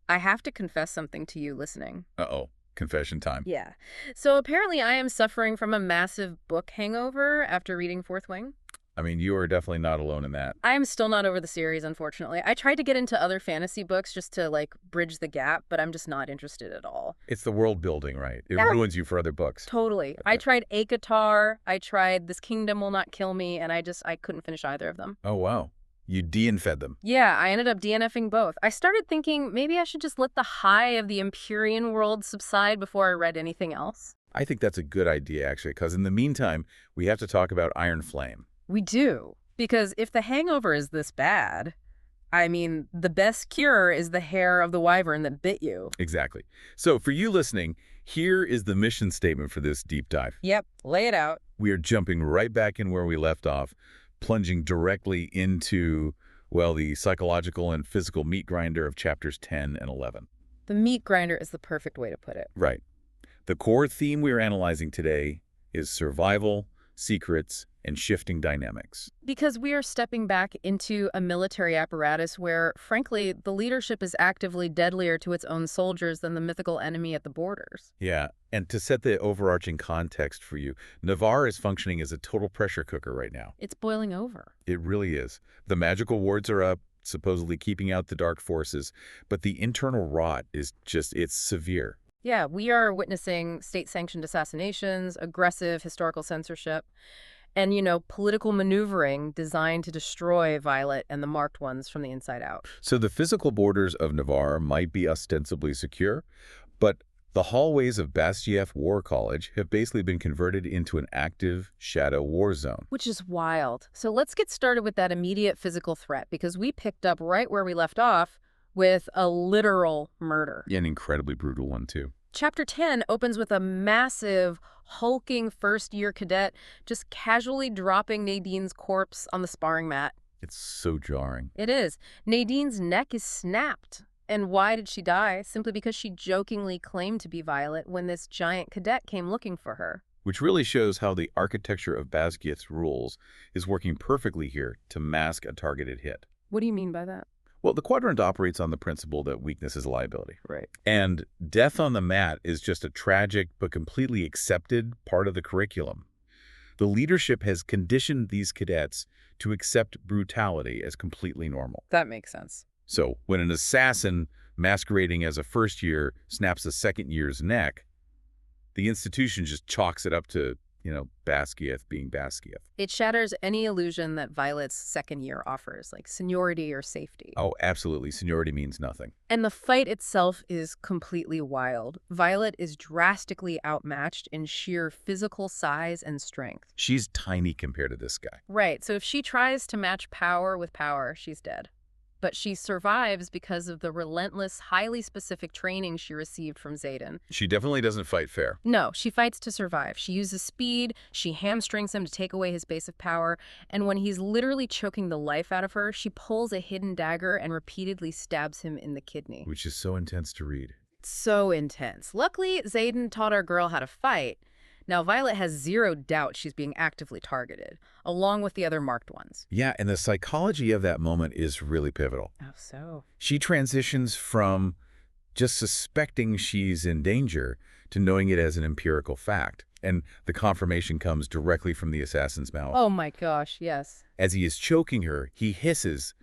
I have to confess something to you listening. Uh-oh. Confession time. Yeah. So apparently I am suffering from a massive book hangover after reading Fourth Wing. I mean, you are definitely not alone in that. I am still not over the series, unfortunately. I tried to get into other fantasy books just to, like, bridge the gap, but I'm just not interested at all. It's the world building, right? It Yeah. ruins you for other books. Totally. I Okay. tried Aetos, I tried This Kingdom Will Not Kill Me, and I couldn't finish either of them. Oh, wow. You de-fed them. Yeah, I ended up DNFing both. I started thinking maybe I should just let the high of the Empyrean world subside before I read anything else. I think that's a good idea, actually, because in the meantime, we have to talk about Iron Flame. We do. Because if the hangover is this bad, I mean, the best cure is the hair of the wyvern that bit you. Exactly. So for you listening, here is the mission statement for this deep dive. Yep, lay it out. We are jumping right back in where we left off, plunging directly into, well, the psychological and physical meat grinder of chapters 10 and 11. The meat grinder is the perfect way to put it. Right. The core theme we're analyzing today is survival, secrets, and shifting dynamics. Because we are stepping back into a military apparatus where, frankly, the leadership is actively deadlier to its own soldiers than the mythical enemy at the borders. Yeah, and to set the overarching context for you, Navarre is functioning as a total pressure cooker right now. It's boiling over. It really is. The magical wards are up, supposedly keeping out the dark forces, but the internal rot is just, it's severe. Yeah, we are witnessing state-sanctioned assassinations, aggressive historical censorship, and, political maneuvering designed to destroy Violet and the marked ones from the inside out. So the physical borders of Navarre might be ostensibly secure, but the hallways of Basgiath War College have basically been converted into an active shadow war zone. Which is wild. So let's get started with that immediate physical threat, because we picked up right where we left off with a literal murder. An incredibly brutal one, too. Chapter 10 opens with a massive, hulking first-year cadet just casually dropping Nadine's corpse on the sparring mat. It's so jarring. It is. Nadine's neck is snapped. And why did she die? Simply because she jokingly claimed to be Violet when this giant cadet came looking for her. Which really shows how the architecture of Basgiath's rules is working perfectly here to mask a targeted hit. What do you mean by that? Well, the quadrant operates on the principle that weakness is a liability. Right. And death on the mat is just a tragic but completely accepted part of the curriculum. The leadership has conditioned these cadets to accept brutality as completely normal. That makes sense. So when an assassin masquerading as a first year snaps a second year's neck, the institution just chalks it up to, Basgiath being Basgiath. It shatters any illusion that Violet's second year offers, like seniority or safety. Oh, absolutely. Seniority means nothing. And the fight itself is completely wild. Violet is drastically outmatched in sheer physical size and strength. She's tiny compared to this guy. Right, so if she tries to match power with power, she's dead. But she survives because of the relentless, highly specific training she received from Xaden. She definitely doesn't fight fair. No, she fights to survive. She uses speed, she hamstrings him to take away his base of power, and when he's literally choking the life out of her, she pulls a hidden dagger and repeatedly stabs him in the kidney. Which is so intense to read. So intense. Luckily, Xaden taught our girl how to fight. Now, Violet has zero doubt she's being actively targeted, along with the other marked ones. Yeah, and the psychology of that moment is really pivotal. Oh, so? She transitions from just suspecting she's in danger to knowing it as an empirical fact. And the confirmation comes directly from the assassin's mouth. Oh my gosh, yes. As he is choking her, he hisses,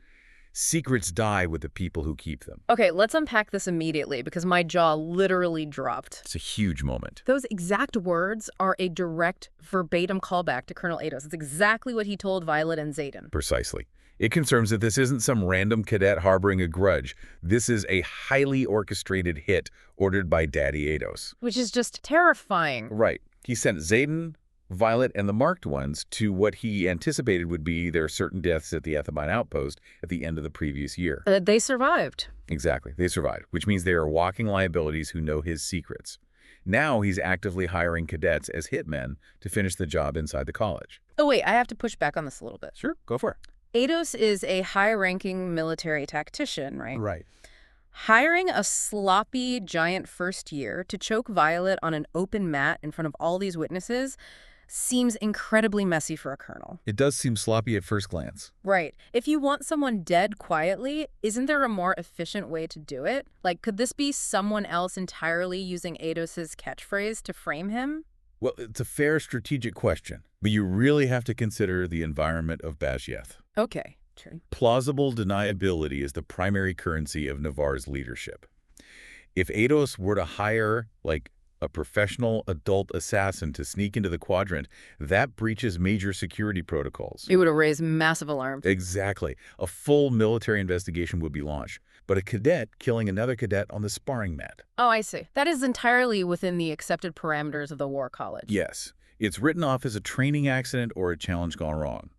"Secrets die with the people who keep them." Okay, let's unpack this immediately because my jaw literally dropped. It's a huge moment. Those exact words are a direct, verbatim callback to Colonel Aetos. It's exactly what he told Violet and Xaden. Precisely. It confirms that this isn't some random cadet harboring a grudge. This is a highly orchestrated hit ordered by Daddy Aetos. Which is just terrifying. Right. He sent Xaden, Violet, and the marked ones to what he anticipated would be their certain deaths at the Ethemine outpost at the end of the previous year. They survived. Exactly. They survived, which means they are walking liabilities who know his secrets. Now he's actively hiring cadets as hitmen to finish the job inside the college. Oh, wait, I have to push back on this a little bit. Sure, go for it. Aetos is a high-ranking military tactician, right? Right. Hiring a sloppy giant first year to choke Violet on an open mat in front of all these witnesses, Seems incredibly messy for a colonel. It does seem sloppy at first glance. Right. If you want someone dead quietly, isn't there a more efficient way to do it? Like, could this be someone else entirely using Aetos's catchphrase to frame him? Well, it's a fair strategic question, but you really have to consider the environment of Basgiath. Okay, true. Plausible deniability is the primary currency of Navarre's leadership. If Aetos were to hire, like, a professional adult assassin to sneak into the quadrant, that breaches major security protocols. It would have raised massive alarms. Exactly. A full military investigation would be launched. But a cadet killing another cadet on the sparring mat. Oh, I see. That is entirely within the accepted parameters of the War College. Yes. It's written off as a training accident or a challenge gone wrong.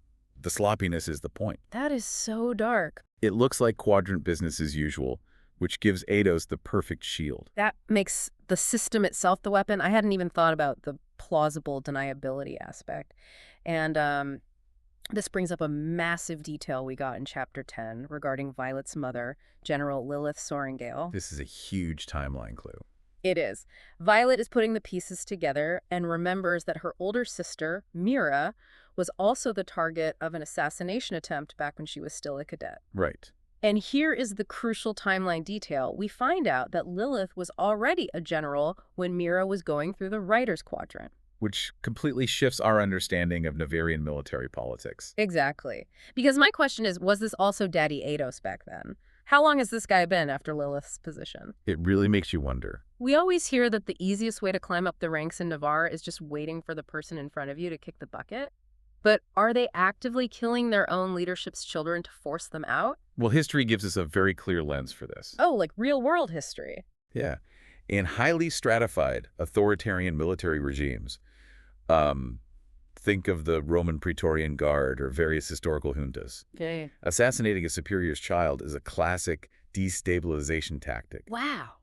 The sloppiness is the point. That is so dark. It looks like quadrant business as usual, which gives Aetos the perfect shield. That makes the system itself the weapon. I hadn't even thought about the plausible deniability aspect. And this brings up a massive detail we got in Chapter 10 regarding Violet's mother, General Lilith Sorrengail. This is a huge timeline clue. It is. Violet is putting the pieces together and remembers that her older sister, Mira, was also the target of an assassination attempt back when she was still a cadet. Right. And here is the crucial timeline detail. We find out that Lilith was already a general when Mira was going through the writer's quadrant. Which completely shifts our understanding of Navarian military politics. Exactly. Because my question is, was this also Daddy Aetos back then? How long has this guy been after Lilith's position? It really makes you wonder. We always hear that the easiest way to climb up the ranks in Navarre is just waiting for the person in front of you to kick the bucket. But are they actively killing their own leadership's children to force them out? Well, history gives us a very clear lens for this. Oh, like real-world history. Yeah. In highly stratified authoritarian military regimes, think of the Roman Praetorian Guard or various historical juntas. Okay. Assassinating a superior's child is a classic destabilization tactic. Wow.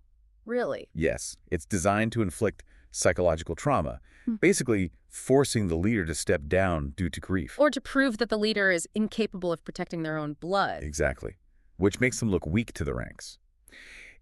Really? Yes, it's designed to inflict psychological trauma, basically forcing the leader to step down due to grief. Or to prove that the leader is incapable of protecting their own blood. Exactly, which makes them look weak to the ranks.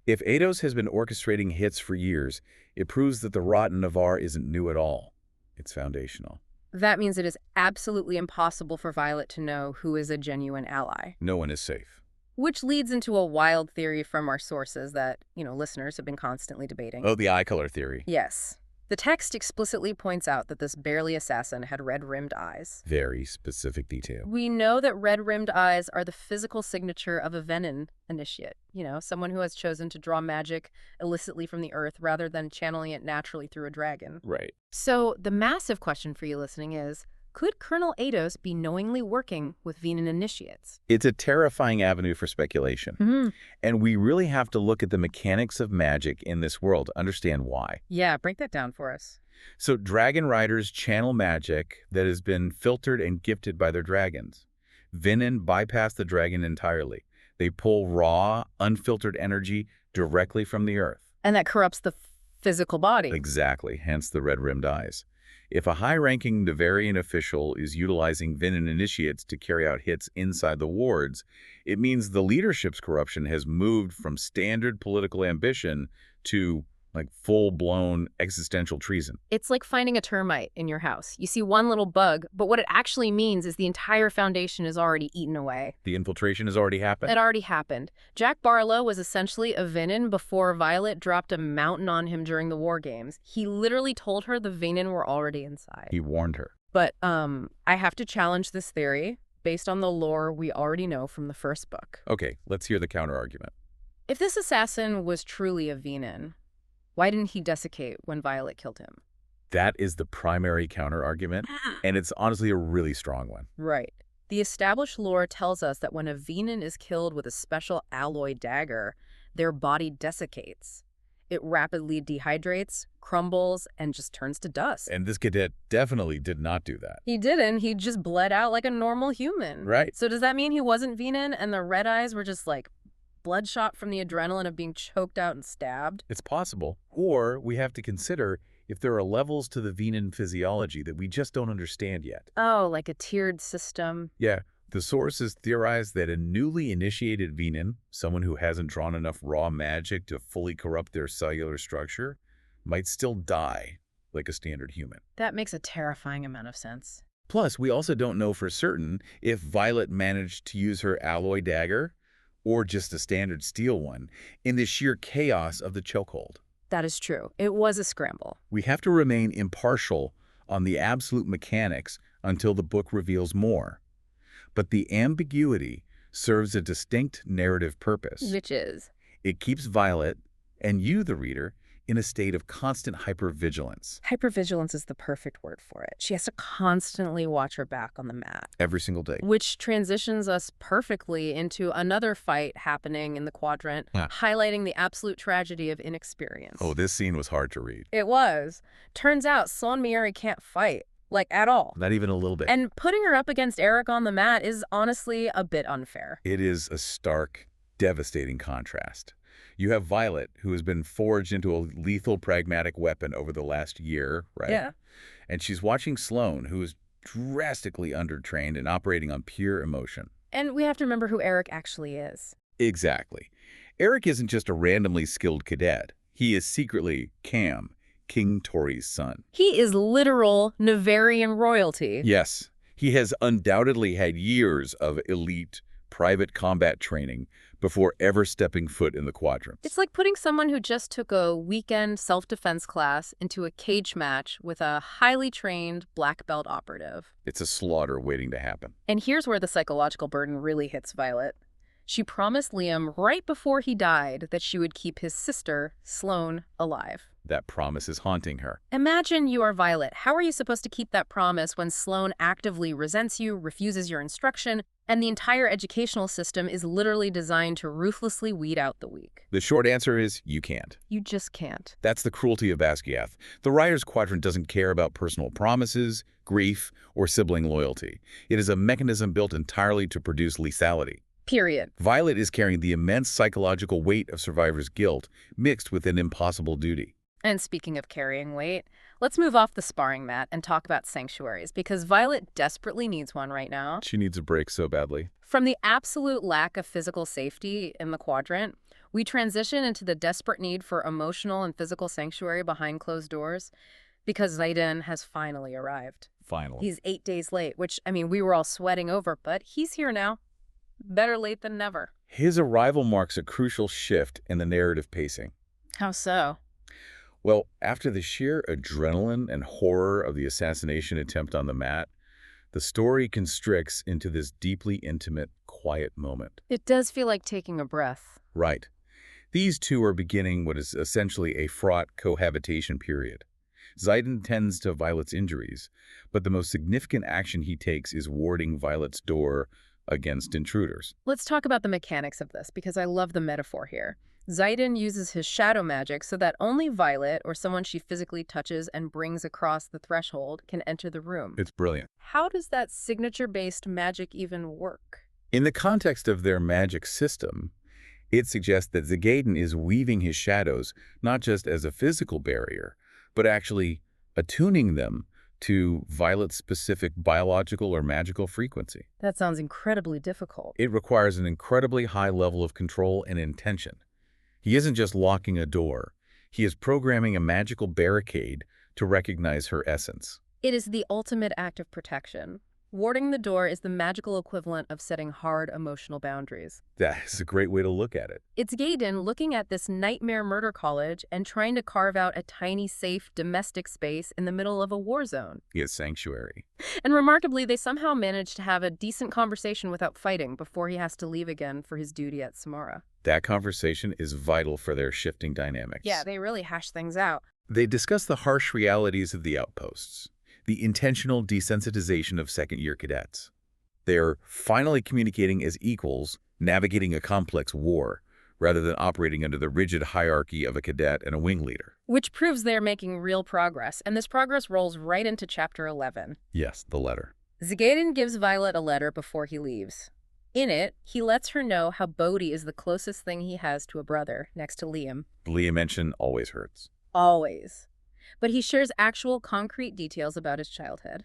If Aetos has been orchestrating hits for years, it proves that the rot in Navarre isn't new at all. It's foundational. That means it is absolutely impossible for Violet to know who is a genuine ally. No one is safe. Which leads into a wild theory from our sources that, listeners have been constantly debating. Oh, the eye color theory. Yes. The text explicitly points out that this Barely assassin had red-rimmed eyes. Very specific detail. We know that red-rimmed eyes are the physical signature of a Venin initiate. Someone who has chosen to draw magic illicitly from the earth rather than channeling it naturally through a dragon. Right. So the massive question for you listening is, could Colonel Aetos be knowingly working with Venin initiates? It's a terrifying avenue for speculation. And we really have to look at the mechanics of magic in this world to understand why. Yeah, break that down for us. So dragon riders channel magic that has been filtered and gifted by their dragons. Venin bypass the dragon entirely. They pull raw, unfiltered energy directly from the earth. And that corrupts the physical body. Exactly, hence the red-rimmed eyes. If a high-ranking Navarian official is utilizing Venin initiates to carry out hits inside the wards, it means the leadership's corruption has moved from standard political ambition to, full-blown existential treason. It's like finding a termite in your house. You see one little bug, but what it actually means is the entire foundation is already eaten away. The infiltration has already happened? It already happened. Jack Barlow was essentially a Venin before Violet dropped a mountain on him during the War Games. He literally told her the Venin were already inside. He warned her. But I have to challenge this theory based on the lore we already know from the first book. Okay, let's hear the counter-argument. If this assassin was truly a Venin, why didn't he desiccate when Violet killed him? That is the primary counter-argument, and it's honestly a really strong one. Right. The established lore tells us that when a Venin is killed with a special alloy dagger, their body desiccates. It rapidly dehydrates, crumbles, and just turns to dust. And this cadet definitely did not do that. He didn't. He just bled out like a normal human. Right. So does that mean he wasn't Venin and the red eyes were just bloodshot from the adrenaline of being choked out and stabbed? It's possible. Or we have to consider if there are levels to the Venin physiology that we just don't understand yet. Oh, like a tiered system. Yeah. The sources theorize that a newly initiated Venin, someone who hasn't drawn enough raw magic to fully corrupt their cellular structure, might still die, like a standard human. That makes a terrifying amount of sense. Plus, we also don't know for certain if Violet managed to use her alloy dagger or just a standard steel one in the sheer chaos of the chokehold. That is true. It was a scramble. We have to remain impartial on the absolute mechanics until the book reveals more. But the ambiguity serves a distinct narrative purpose. Which is? It keeps Violet, and you, the reader, in a state of constant hypervigilance. Hypervigilance is the perfect word for it. She has to constantly watch her back on the mat. Every single day. Which transitions us perfectly into another fight happening in the quadrant, highlighting the absolute tragedy of inexperience. Oh, this scene was hard to read. It was. Turns out Sloane Meary can't fight. Like, at all. Not even a little bit. And putting her up against Eric on the mat is honestly a bit unfair. It is a stark, devastating contrast. You have Violet, who has been forged into a lethal pragmatic weapon over the last year, right? Yeah. And she's watching Sloane, who is drastically undertrained and operating on pure emotion. And we have to remember who Eric actually is. Exactly. Eric isn't just a randomly skilled cadet. He is secretly Cam, King Tori's son. He is literal Navarian royalty. Yes, he has undoubtedly had years of elite private combat training before ever stepping foot in the quadrants. It's like putting someone who just took a weekend self-defense class into a cage match with a highly trained black belt operative. It's a slaughter waiting to happen. And here's where the psychological burden really hits Violet. She promised Liam right before he died that she would keep his sister, Sloane, alive. That promise is haunting her. Imagine you are Violet. How are you supposed to keep that promise when Sloane actively resents you, refuses your instruction, and the entire educational system is literally designed to ruthlessly weed out the weak? The short answer is you can't. You just can't. That's the cruelty of Basgiath. The Writer's Quadrant doesn't care about personal promises, grief, or sibling loyalty. It is a mechanism built entirely to produce lethality. Period. Violet is carrying the immense psychological weight of survivor's guilt mixed with an impossible duty. And speaking of carrying weight, let's move off the sparring mat and talk about sanctuaries, because Violet desperately needs one right now. She needs a break so badly. From the absolute lack of physical safety in the quadrant, we transition into the desperate need for emotional and physical sanctuary behind closed doors, because Xaden has finally arrived. Finally. He's 8 days late, which, I mean, we were all sweating over, but he's here now. Better late than never. His arrival marks a crucial shift in the narrative pacing. How so? Well, after the sheer adrenaline and horror of the assassination attempt on the mat, the story constricts into this deeply intimate, quiet moment. It does feel like taking a breath. Right. These two are beginning what is essentially a fraught cohabitation period. Xaden tends to Violet's injuries, but the most significant action he takes is warding Violet's door against intruders. Let's talk about the mechanics of this, because I love the metaphor here. Xaden uses his shadow magic so that only Violet, or someone she physically touches and brings across the threshold, can enter the room. It's brilliant. How does that signature-based magic even work? In the context of their magic system, it suggests that Xaden is weaving his shadows not just as a physical barrier, but actually attuning them to Violet's specific biological or magical frequency. That sounds incredibly difficult. It requires an incredibly high level of control and intention. He isn't just locking a door. He is programming a magical barricade to recognize her essence. It is the ultimate act of protection. Warding the door is the magical equivalent of setting hard emotional boundaries. That is a great way to look at it. It's Xaden looking at this nightmare murder college and trying to carve out a tiny, safe, domestic space in the middle of a war zone. His sanctuary. And remarkably, they somehow manage to have a decent conversation without fighting before he has to leave again for his duty at Samara. That conversation is vital for their shifting dynamics. Yeah, they really hash things out. They discuss the harsh realities of the outposts, the intentional desensitization of second-year cadets. They are finally communicating as equals, navigating a complex war, rather than operating under the rigid hierarchy of a cadet and a wing leader. Which proves they're making real progress, and this progress rolls right into Chapter 11. Yes, the letter. Xaden gives Violet a letter before he leaves. In it, he lets her know how Bodhi is the closest thing he has to a brother, next to Liam. The Liam mention always hurts. Always. But he shares actual concrete details about his childhood.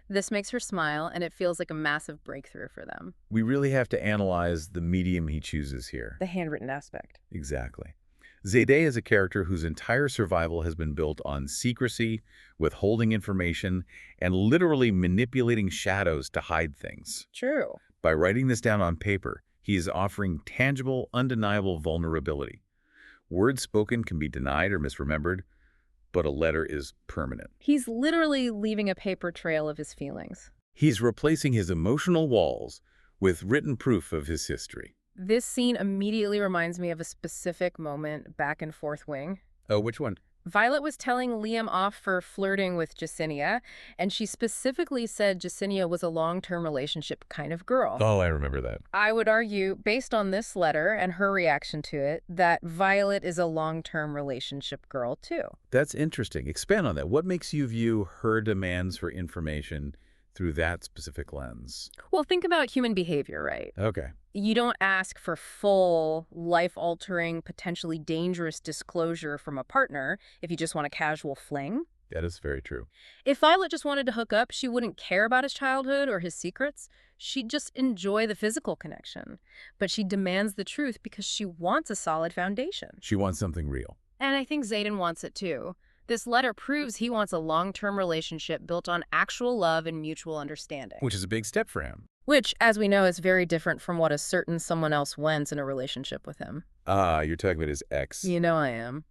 This makes her smile, and it feels like a massive breakthrough for them. We really have to analyze the medium he chooses here. The handwritten aspect. Exactly. Xaden is a character whose entire survival has been built on secrecy, withholding information, and literally manipulating shadows to hide things. True. By writing this down on paper, he is offering tangible, undeniable vulnerability. Words spoken can be denied or misremembered, but a letter is permanent. He's literally leaving a paper trail of his feelings. He's replacing his emotional walls with written proof of his history. This scene immediately reminds me of a specific moment back in Fourth Wing. Oh, which one? Violet was telling Liam off for flirting with Jesinia, and she specifically said Jesinia was a long-term relationship kind of girl. Oh, I remember that. I would argue, based on this letter and her reaction to it, that Violet is a long-term relationship girl, too. That's interesting. Expand on that. What makes you view her demands for information through that specific lens? Well, think about human behavior, right? Okay. You don't ask for full, life-altering, potentially dangerous disclosure from a partner if you just want a casual fling. That is very true. If Violet just wanted to hook up, she wouldn't care about his childhood or his secrets. She'd just enjoy the physical connection. But she demands the truth because she wants a solid foundation. She wants something real. And I think Xaden wants it too. This letter proves he wants a long-term relationship built on actual love and mutual understanding. Which is a big step for him. Which, as we know, is very different from what a certain someone else wants in a relationship with him. Ah, you're talking about his ex. You know I am.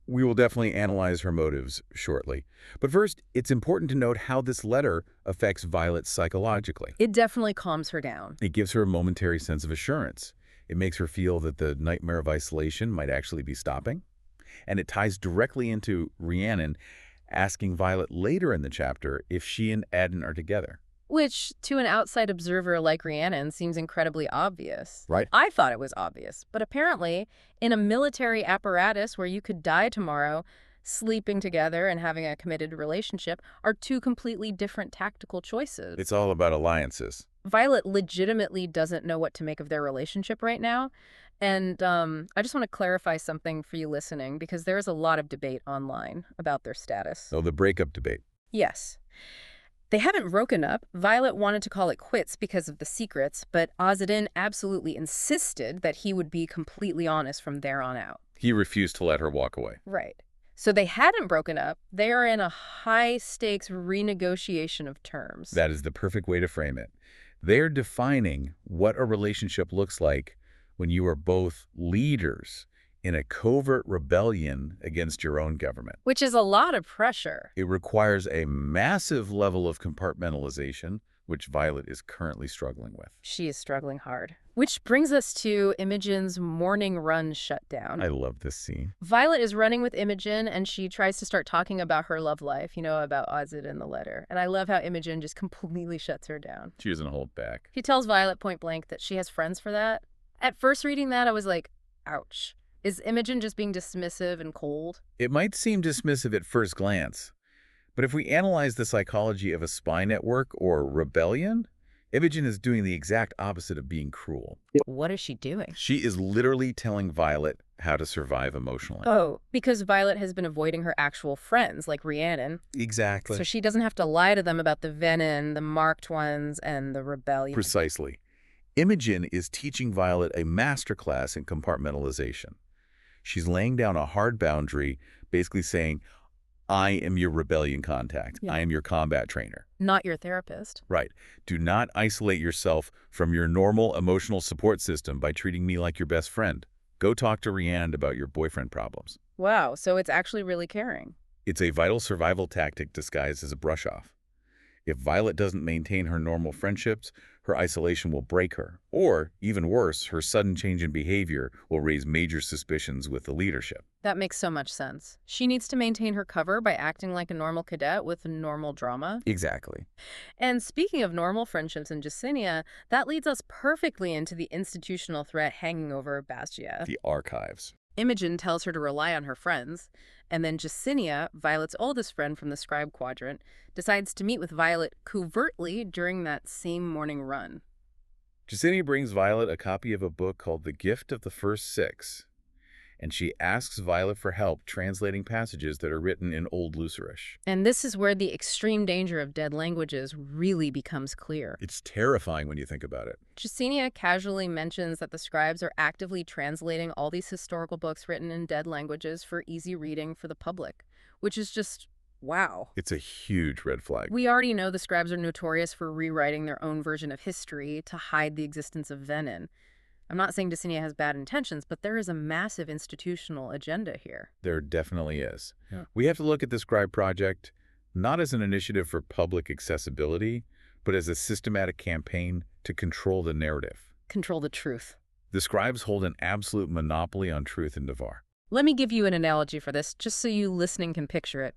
We will definitely analyze her motives shortly. But first, it's important to note how this letter affects Violet psychologically. It definitely calms her down. It gives her a momentary sense of assurance. It makes her feel that the nightmare of isolation might actually be stopping. And it ties directly into Rhiannon asking Violet later in the chapter if she and Aeden are together. Which, to an outside observer like Rhiannon, seems incredibly obvious. Right. I thought it was obvious, but apparently, in a military apparatus where you could die tomorrow, sleeping together and having a committed relationship are two completely different tactical choices. It's all about alliances. Violet legitimately doesn't know what to make of their relationship right now. And I just want to clarify something for you listening, because there is a lot of debate online about their status. Oh, the breakup debate. Yes. They haven't broken up. Violet wanted to call it quits because of the secrets, but Xaden absolutely insisted that he would be completely honest from there on out. He refused to let her walk away. Right. So they hadn't broken up. They are in a high-stakes renegotiation of terms. That is the perfect way to frame it. They're defining what a relationship looks like when you are both leaders in a covert rebellion against your own government. Which is a lot of pressure. It requires a massive level of compartmentalization, which Violet is currently struggling with. She is struggling hard. Which brings us to Imogen's morning run shutdown. I love this scene. Violet is running with Imogen, and she tries to start talking about her love life, about Xaden in the letter. And I love how Imogen just completely shuts her down. She doesn't hold back. She tells Violet point blank that she has friends for that. At first reading that, I was like, ouch. Is Imogen just being dismissive and cold? It might seem dismissive at first glance, but if we analyze the psychology of a spy network or rebellion, Imogen is doing the exact opposite of being cruel. What is she doing? She is literally telling Violet how to survive emotionally. Oh, because Violet has been avoiding her actual friends, like Rhiannon. Exactly. So she doesn't have to lie to them about the Venin, the marked ones, and the rebellion. Precisely. Imogen is teaching Violet a masterclass in compartmentalization. She's laying down a hard boundary, basically saying, I am your rebellion contact. Yeah. I am your combat trainer. Not your therapist. Right. Do not isolate yourself from your normal emotional support system by treating me like your best friend. Go talk to Rhiannon about your boyfriend problems. Wow, so it's actually really caring. It's a vital survival tactic disguised as a brush-off. If Violet doesn't maintain her normal friendships, her isolation will break her. Or, even worse, her sudden change in behavior will raise major suspicions with the leadership. That makes so much sense. She needs to maintain her cover by acting like a normal cadet with normal drama. Exactly. And speaking of normal friendships in Jesinia, that leads us perfectly into the institutional threat hanging over Basgiath. The archives. Imogen tells her to rely on her friends, and then Jesinia, Violet's oldest friend from the Scribe Quadrant, decides to meet with Violet covertly during that same morning run. Jesinia brings Violet a copy of a book called The Gift of the First Six. and she asks Violet for help translating passages that are written in Old Lucerish. And this is where the extreme danger of dead languages really becomes clear. It's terrifying when you think about it. Justinia casually mentions that the scribes are actively translating all these historical books written in dead languages for easy reading for the public, which is just, wow. It's a huge red flag. We already know the scribes are notorious for rewriting their own version of history to hide the existence of Venin. I'm not saying Justinia has bad intentions, but there is a massive institutional agenda here. There definitely is. Yeah. We have to look at the Scribe Project not as an initiative for public accessibility, but as a systematic campaign to control the narrative. Control the truth. The scribes hold an absolute monopoly on truth in Navarre. Let me give you an analogy for this, just so you listening can picture it.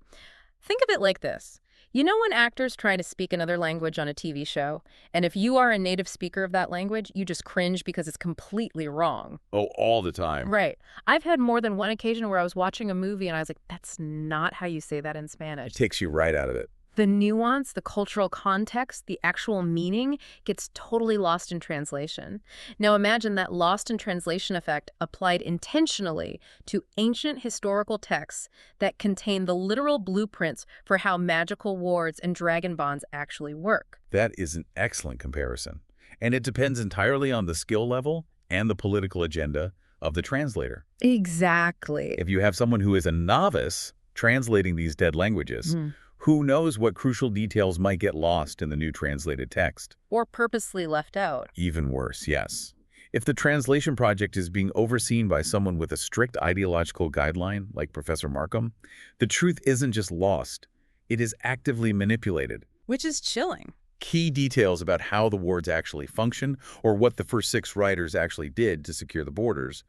Think of it like this. You know when actors try to speak another language on a TV show, and if you are a native speaker of that language, you just cringe because it's completely wrong? Oh, all the time. Right. I've had more than one occasion where I was watching a movie and I was like, that's not how you say that in Spanish. It takes you right out of it. The nuance, the cultural context, the actual meaning gets totally lost in translation. Now imagine that lost in translation effect applied intentionally to ancient historical texts that contain the literal blueprints for how magical wards and dragon bonds actually work. That is an excellent comparison. And it depends entirely on the skill level and the political agenda of the translator. Exactly. If you have someone who is a novice translating these dead languages, who knows what crucial details might get lost in the new translated text? Or purposely left out. Even worse, yes. If the translation project is being overseen by someone with a strict ideological guideline, like Professor Markham, the truth isn't just lost. It is actively manipulated. Which is chilling. Key details about how the wards actually function, or what the first 6 writers actually did to secure the borders,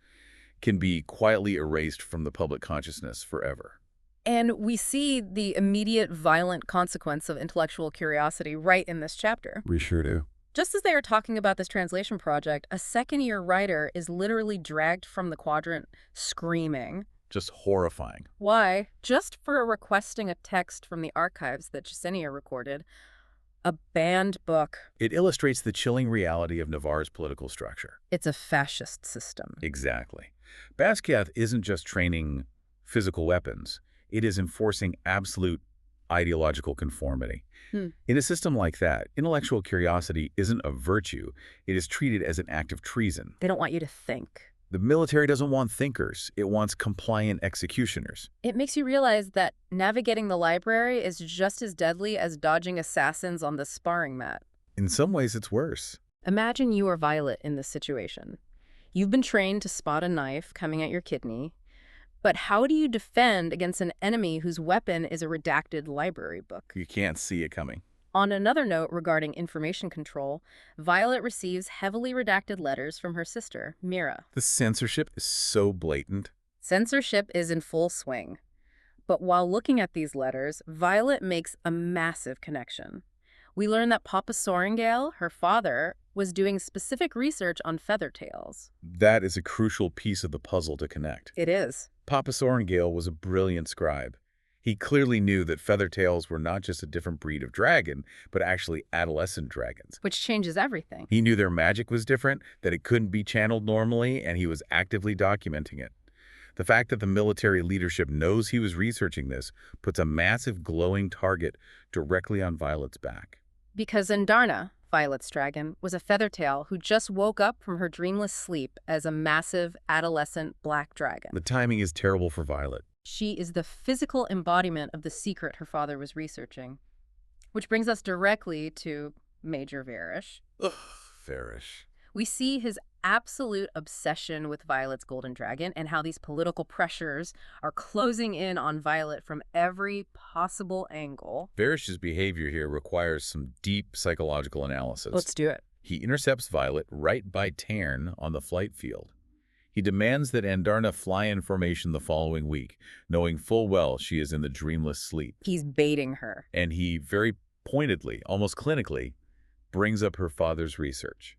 can be quietly erased from the public consciousness forever. And we see the immediate violent consequence of intellectual curiosity right in this chapter. We sure do. Just as they are talking about this translation project, a second-year writer is literally dragged from the quadrant screaming. Just horrifying. Why? Just for requesting a text from the archives that Justinia recorded. A banned book. It illustrates the chilling reality of Navarre's political structure. It's a fascist system. Exactly. Basgiath isn't just training physical weapons. It is enforcing absolute ideological conformity. In a system like that, intellectual curiosity isn't a virtue. It is treated as an act of treason. They don't want you to think. The military doesn't want thinkers. It wants compliant executioners. It makes you realize that navigating the library is just as deadly as dodging assassins on the sparring mat. In some ways, it's worse. Imagine you are Violet in this situation. You've been trained to spot a knife coming at your kidney. But how do you defend against an enemy whose weapon is a redacted library book? You can't see it coming. On another note regarding information control, Violet receives heavily redacted letters from her sister, Mira. The censorship is so blatant. Censorship is in full swing. But while looking at these letters, Violet makes a massive connection. We learn that Papa Sorrengail, her father, was doing specific research on feathertails. That is a crucial piece of the puzzle to connect. It is. Papa Sorrengail was a brilliant scribe. He clearly knew that feathertails were not just a different breed of dragon, but actually adolescent dragons. Which changes everything. He knew their magic was different, that it couldn't be channeled normally, and he was actively documenting it. The fact that the military leadership knows he was researching this puts a massive glowing target directly on Violet's back. Because Andarna, Violet's dragon, was a feathertail who just woke up from her dreamless sleep as a massive adolescent black dragon. The timing is terrible for Violet. She is the physical embodiment of the secret her father was researching. Which brings us directly to Major Varish. Ugh, Varish. We see his absolute obsession with Violet's golden dragon and how these political pressures are closing in on Violet from every possible angle. Varish's behavior here requires some deep psychological analysis. Let's do it. He intercepts Violet right by Tairn on the flight field. He demands that Andarna fly in formation the following week, knowing full well she is in the dreamless sleep. He's baiting her. And he very pointedly, almost clinically, brings up her father's research.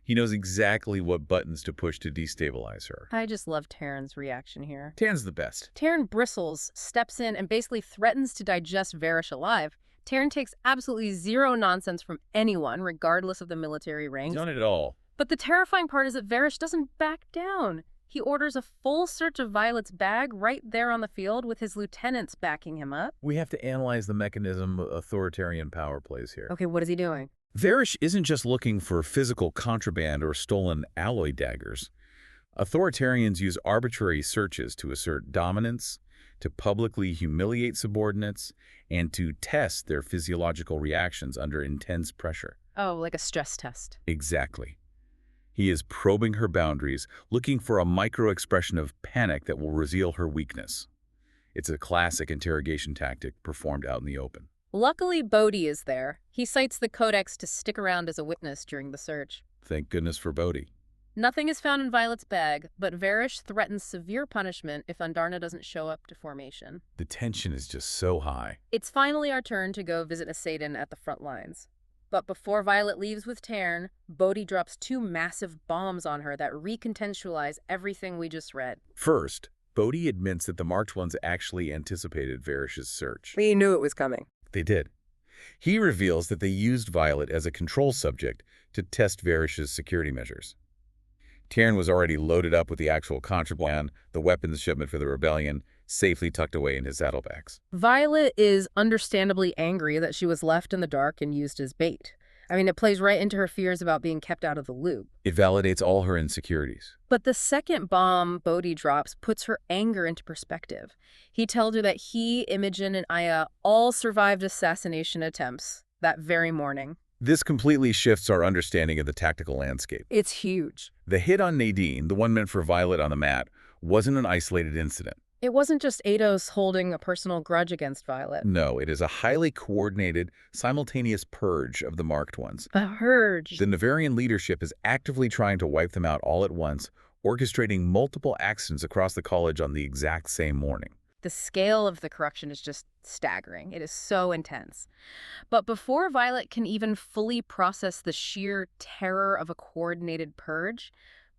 He knows exactly what buttons to push to destabilize her. I just love Tairn's reaction here. Tairn's the best. Tairn bristles, steps in, and basically threatens to digest Varish alive. Tairn takes absolutely zero nonsense from anyone, regardless of the military ranks. None at all. But the terrifying part is that Varish doesn't back down. He orders a full search of Violet's bag right there on the field with his lieutenants backing him up. We have to analyze the mechanism authoritarian power plays here. Okay, what is he doing? Varish isn't just looking for physical contraband or stolen alloy daggers. Authoritarians use arbitrary searches to assert dominance, to publicly humiliate subordinates, and to test their physiological reactions under intense pressure. Oh, like a stress test. Exactly. He is probing her boundaries, looking for a micro-expression of panic that will reveal her weakness. It's a classic interrogation tactic performed out in the open. Luckily, Bodhi is there. He cites the Codex to stick around as a witness during the search. Thank goodness for Bodhi. Nothing is found in Violet's bag, but Varish threatens severe punishment if Andarna doesn't show up to formation. The tension is just so high. It's finally our turn to go visit Xaden at the front lines. But before Violet leaves with Tairn, Bodhi drops 2 massive bombs on her that recontextualize everything we just read. First, Bodhi admits that the Marked Ones actually anticipated Varish's search. We knew it was coming. They did. He reveals that they used Violet as a control subject to test Varish's security measures. Tairn was already loaded up with the actual contraband, the weapons shipment for the rebellion, safely tucked away in his saddlebags. Violet is understandably angry that she was left in the dark and used as bait. I mean, it plays right into her fears about being kept out of the loop. It validates all her insecurities. But the second bomb Bodhi drops puts her anger into perspective. He tells her that he, Imogen, and Aya all survived assassination attempts that very morning. This completely shifts our understanding of the tactical landscape. It's huge. The hit on Nadine, the one meant for Violet on the mat, wasn't an isolated incident. It wasn't just Aetos holding a personal grudge against Violet. No, it is a highly coordinated, simultaneous purge of the Marked Ones. A purge. The Navarian leadership is actively trying to wipe them out all at once, orchestrating multiple actions across the college on the exact same morning. The scale of the corruption is just staggering. It is so intense. But before Violet can even fully process the sheer terror of a coordinated purge,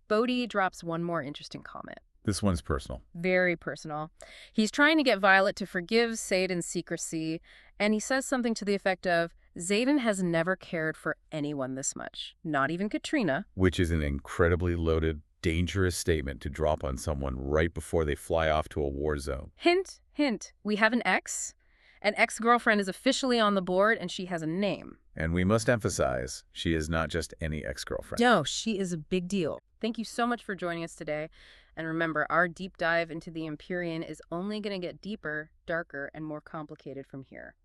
Bodhi drops one more interesting comment. This one's personal. Very personal. He's trying to get Violet to forgive Xaden's secrecy, and he says something to the effect of, Xaden has never cared for anyone this much, not even Katrina. Which is an incredibly loaded, dangerous statement to drop on someone right before they fly off to a war zone. Hint, hint, we have an ex. An ex-girlfriend is officially on the board, and she has a name. And we must emphasize, she is not just any ex-girlfriend. No, she is a big deal. Thank you so much for joining us today. And remember, our deep dive into the Empyrean is only going to get deeper, darker, and more complicated from here.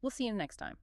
We'll see you next time.